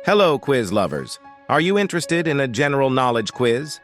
Hello, quiz lovers. Are you interested in a general knowledge quiz?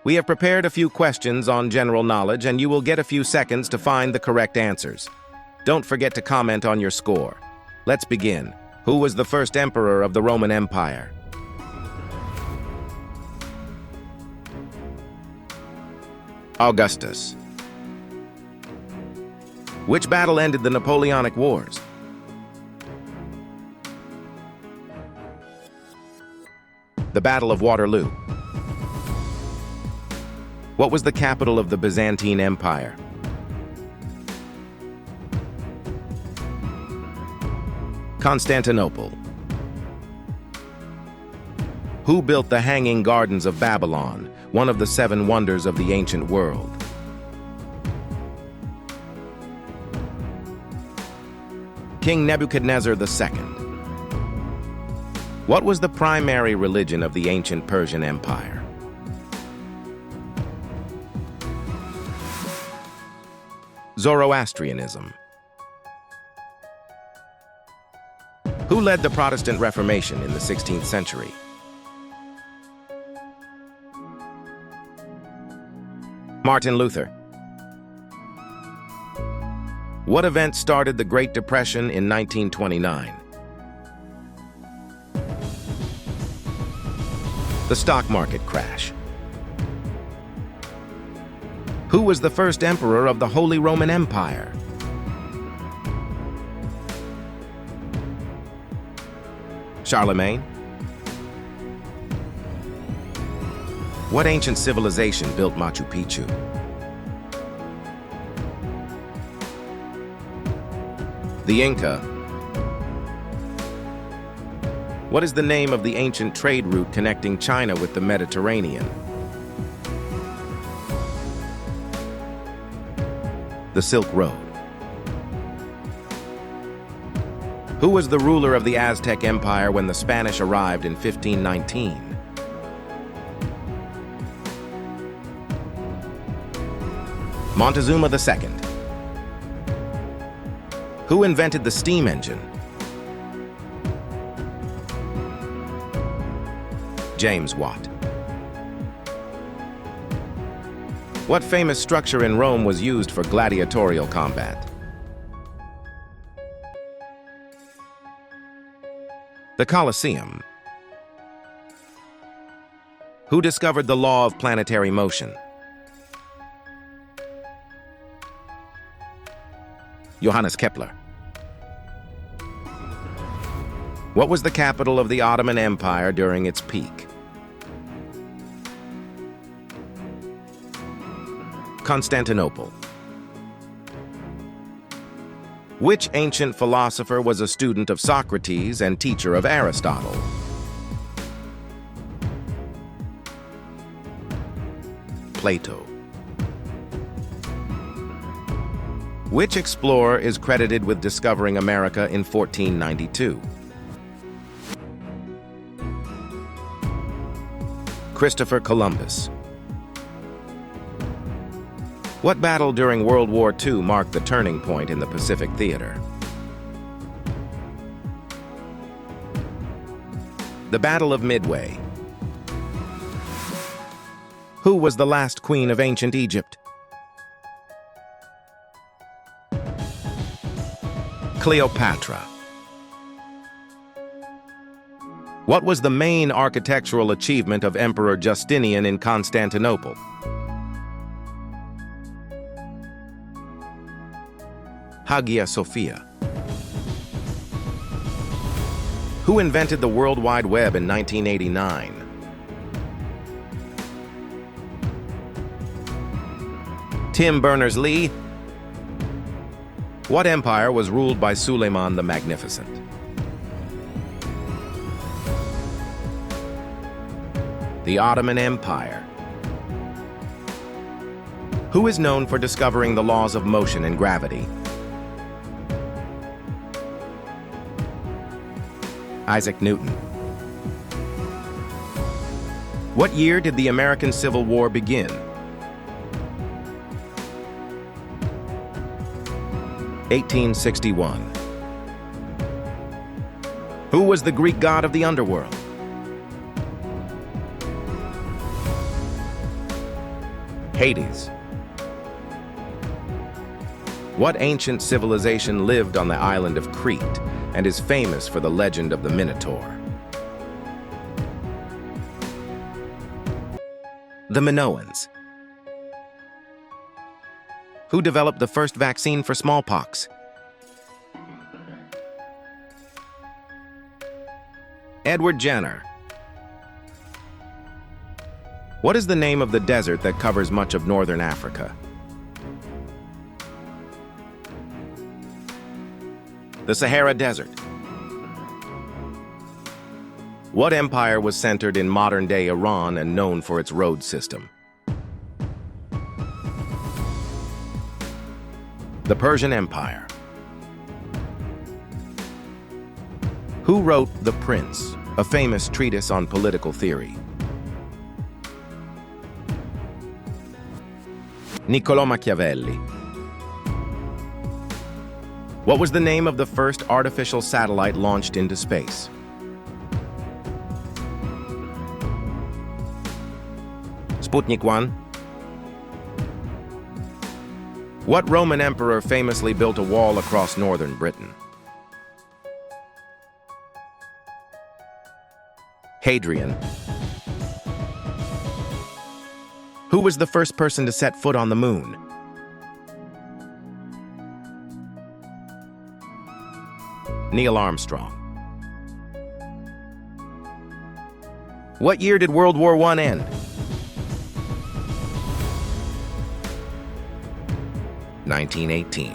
We have prepared a few questions on general knowledge, and you will get a few seconds to find the correct answers. Don't forget to comment on your score. Let's begin. Who was the first emperor of the Roman Empire? Augustus. Which battle ended the Napoleonic Wars? The Battle of Waterloo. What was the capital of the Byzantine Empire? Constantinople. Who built the Hanging Gardens of Babylon, one of the 7 wonders of the ancient world? King Nebuchadnezzar II. What was the primary religion of the ancient Persian Empire? Zoroastrianism. Who led the Protestant Reformation in the 16th century? Martin Luther. What event started the Great Depression in 1929? The stock market crash. Who was the first emperor of the Holy Roman Empire? Charlemagne. What ancient civilization built Machu Picchu? The Inca. What is the name of the ancient trade route connecting China with the Mediterranean? The Silk Road. Who was the ruler of the Aztec Empire when the Spanish arrived in 1519? Montezuma II. Who invented the steam engine? James Watt. What famous structure in Rome was used for gladiatorial combat? The Colosseum. Who discovered the law of planetary motion? Johannes Kepler. What was the capital of the Ottoman Empire during its peak? Constantinople. Which ancient philosopher was a student of Socrates and teacher of Aristotle? Plato. Which explorer is credited with discovering America in 1492? Christopher Columbus. What battle during World War II marked the turning point in the Pacific Theater? The Battle of Midway. Who was the last queen of ancient Egypt? Cleopatra. What was the main architectural achievement of Emperor Justinian in Constantinople? Hagia Sophia. Who invented the World Wide Web in 1989? Tim Berners-Lee. What empire was ruled by Suleiman the Magnificent? The Ottoman Empire. Who is known for discovering the laws of motion and gravity? Isaac Newton. What year did the American Civil War begin? 1861. Who was the Greek god of the underworld? Hades. What ancient civilization lived on the island of Crete and is famous for the legend of the Minotaur? The Minoans. Who developed the first vaccine for smallpox? Edward Jenner. What is the name of the desert that covers much of northern Africa? The Sahara Desert. What empire was centered in modern-day Iran and known for its road system? The Persian Empire. Who wrote The Prince, a famous treatise on political theory? Niccolò Machiavelli. What was the name of the first artificial satellite launched into space? Sputnik 1. What Roman emperor famously built a wall across northern Britain? Hadrian. Who was the first person to set foot on the moon? Neil Armstrong. What year did World War I end? 1918.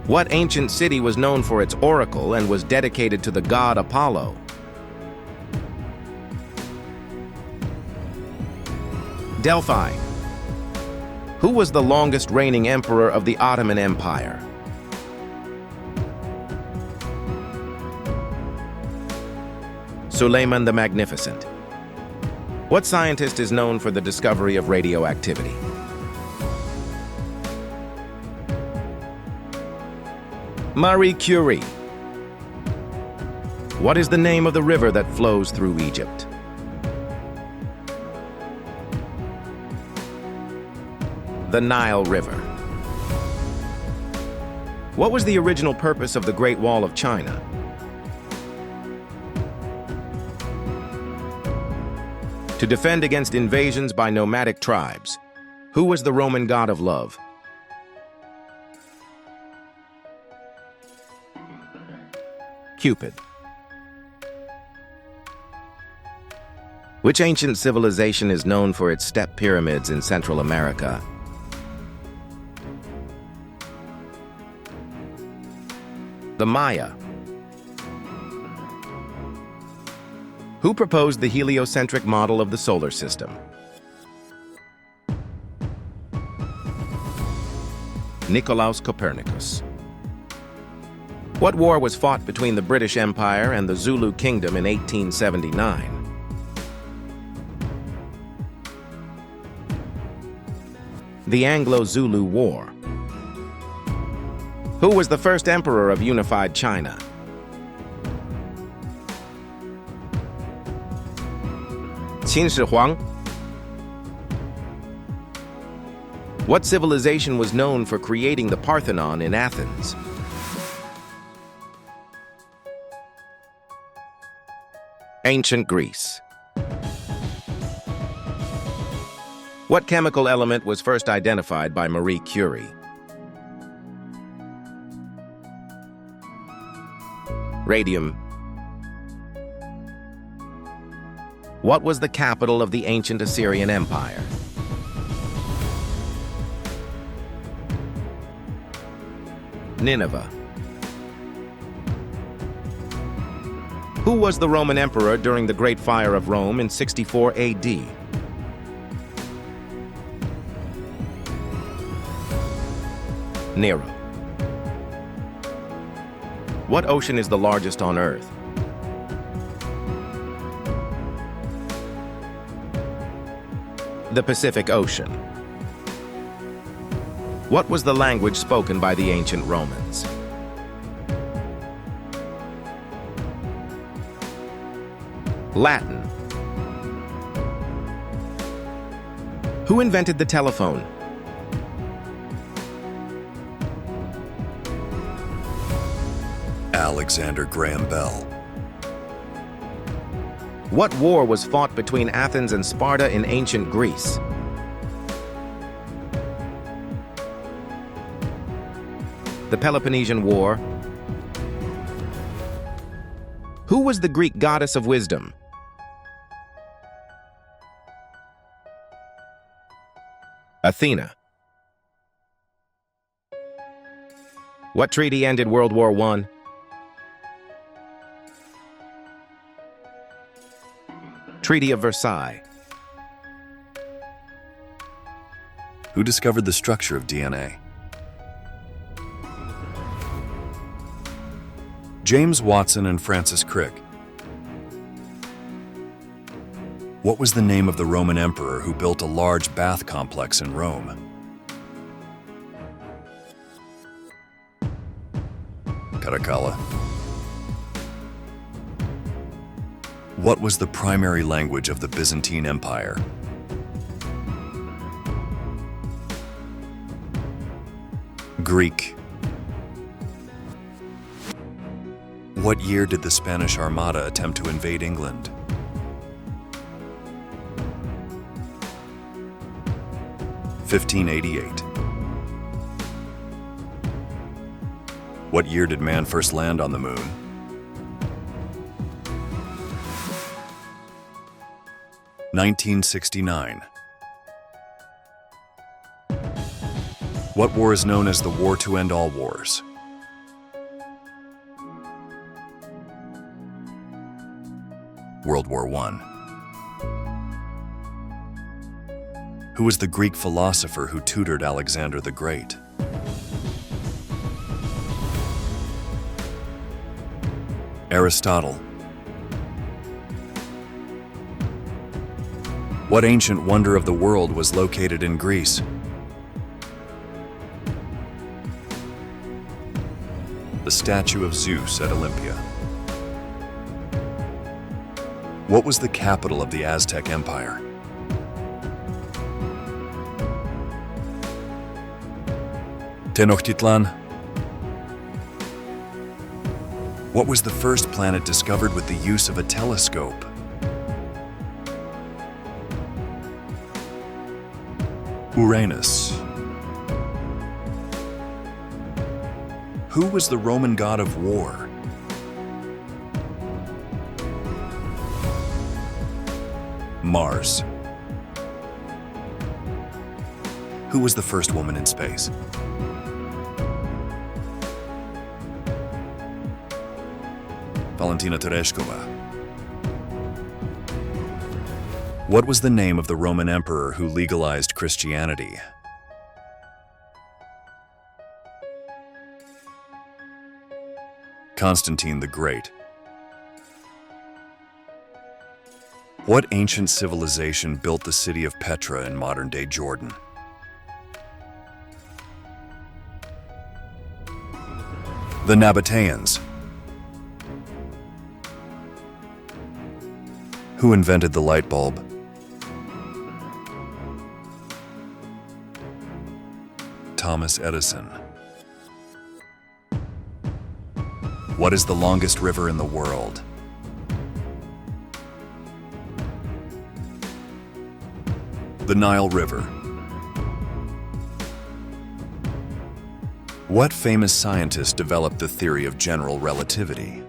What ancient city was known for its oracle and was dedicated to the god Apollo? Delphi. Who was the longest reigning emperor of the Ottoman Empire? Suleiman the Magnificent. What scientist is known for the discovery of radioactivity? Marie Curie. What is the name of the river that flows through Egypt? The Nile River. What was the original purpose of the Great Wall of China? To defend against invasions by nomadic tribes. Who was the Roman god of love? Cupid. Which ancient civilization is known for its step pyramids in Central America? The Maya. Who proposed the heliocentric model of the solar system? Nicolaus Copernicus. What war was fought between the British Empire and the Zulu Kingdom in 1879? The Anglo-Zulu War. Who was the first emperor of unified China? Qin Shi Huang. What civilization was known for creating the Parthenon in Athens? Ancient Greece. What chemical element was first identified by Marie Curie? Radium. What was the capital of the ancient Assyrian Empire? Nineveh. Who was the Roman emperor during the Great Fire of Rome in 64 AD? Nero. What ocean is the largest on Earth? The Pacific Ocean. What was the language spoken by the ancient Romans? Latin. Who invented the telephone? Alexander Graham Bell. What war was fought between Athens and Sparta in ancient Greece? The Peloponnesian War. Who was the Greek goddess of wisdom? Athena. What treaty ended World War I? Treaty of Versailles. Who discovered the structure of DNA? James Watson and Francis Crick. What was the name of the Roman emperor who built a large bath complex in Rome? Caracalla. What was the primary language of the Byzantine Empire? Greek. What year did the Spanish Armada attempt to invade England? (1588). What year did man first land on the moon? (1969). What war is known as the war to end all wars? World War I. Who was the Greek philosopher who tutored Alexander the Great? Aristotle. What ancient wonder of the world was located in Greece? The statue of Zeus at Olympia. What was the capital of the Aztec Empire? Tenochtitlan. What was the first planet discovered with the use of a telescope? Uranus. Who was the Roman god of war? Mars. Who was the first woman in space? Valentina Tereshkova. What was the name of the Roman emperor who legalized Christianity? Constantine the Great. What ancient civilization built the city of Petra in modern-day Jordan? The Nabateans. Who invented the light bulb? Thomas Edison. What is the longest river in the world? The Nile River. What famous scientist developed the theory of general relativity?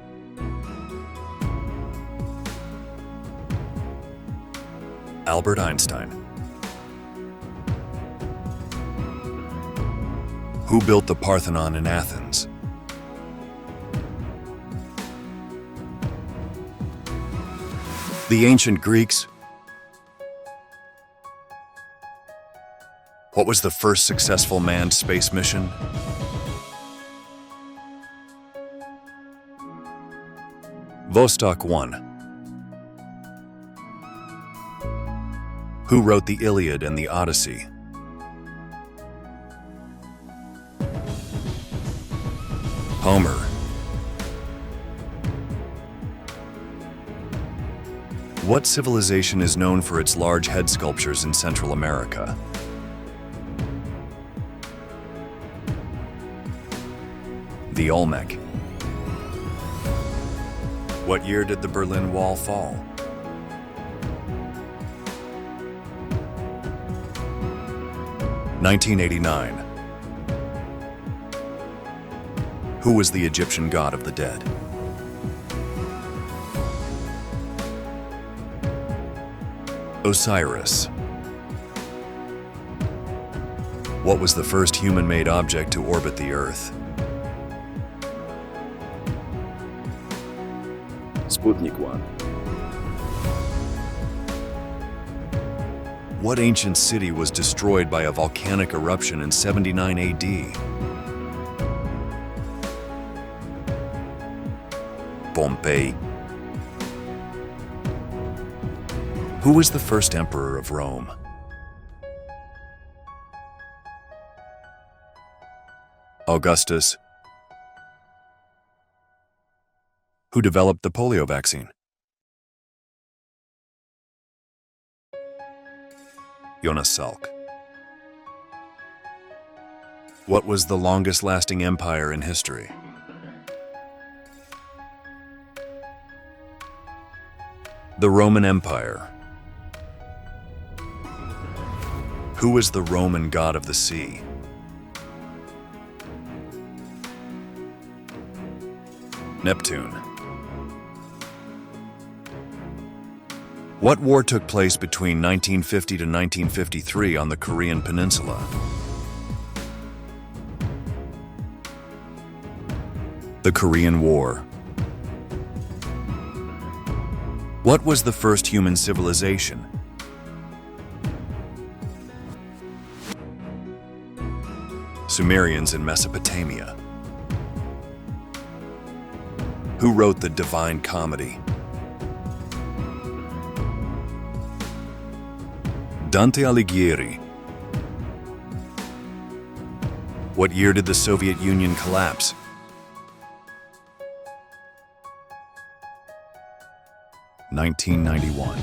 Albert Einstein. Who built the Parthenon in Athens? The ancient Greeks. What was the first successful manned space mission? Vostok 1. Who wrote the Iliad and the Odyssey? Homer. What civilization is known for its large head sculptures in Central America? The Olmec. What year did the Berlin Wall fall? 1989. Who was the Egyptian god of the dead? Osiris. What was the first human-made object to orbit the Earth? Sputnik 1. What ancient city was destroyed by a volcanic eruption in 79 AD? Pompeii. Who was the first emperor of Rome? Augustus. Who developed the polio vaccine? Jonas Salk. What was the longest-lasting empire in history? The Roman Empire. Who was the Roman god of the sea? Neptune. What war took place between 1950 to 1953 on the Korean Peninsula? The Korean War. What was the first human civilization? Sumerians in Mesopotamia. Who wrote the Divine Comedy? Dante Alighieri. What year did the Soviet Union collapse? 1991.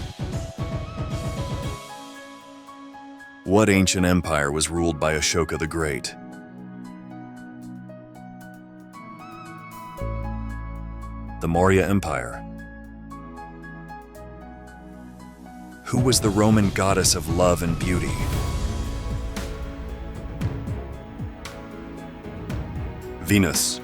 What ancient empire was ruled by Ashoka the Great? The Maurya Empire. Who was the Roman goddess of love and beauty? Venus.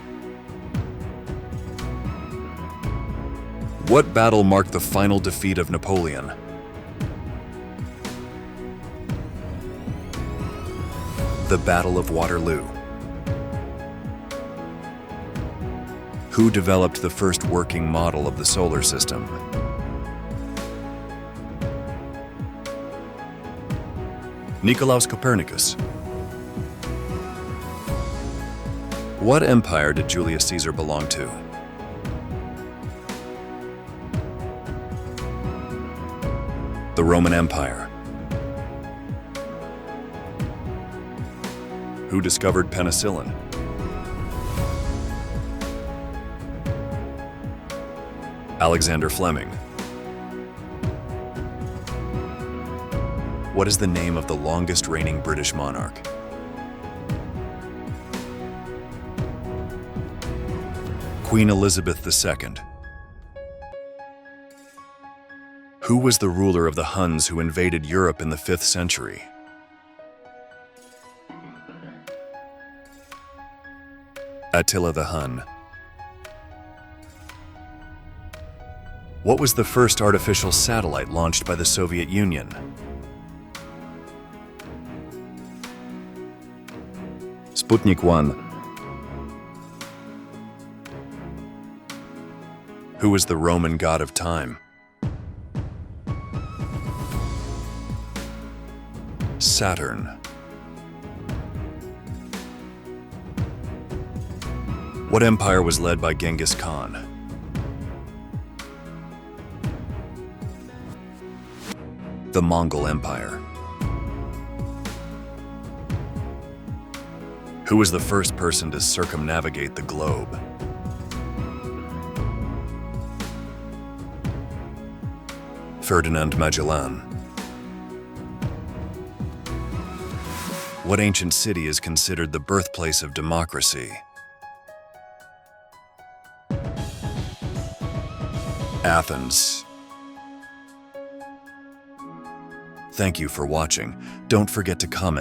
What battle marked the final defeat of Napoleon? The Battle of Waterloo. Who developed the first working model of the solar system? Nicolaus Copernicus. What empire did Julius Caesar belong to? The Roman Empire. Who discovered penicillin? Alexander Fleming. What is the name of the longest reigning British monarch? Queen Elizabeth II. Who was the ruler of the Huns who invaded Europe in the 5th century? Attila the Hun. What was the first artificial satellite launched by the Soviet Union? Sputnik 1. Who was the Roman god of time? Saturn. What empire was led by Genghis Khan? The Mongol Empire. Who was the first person to circumnavigate the globe? Ferdinand Magellan. What ancient city is considered the birthplace of democracy? Athens. Thank you for watching. Don't forget to comment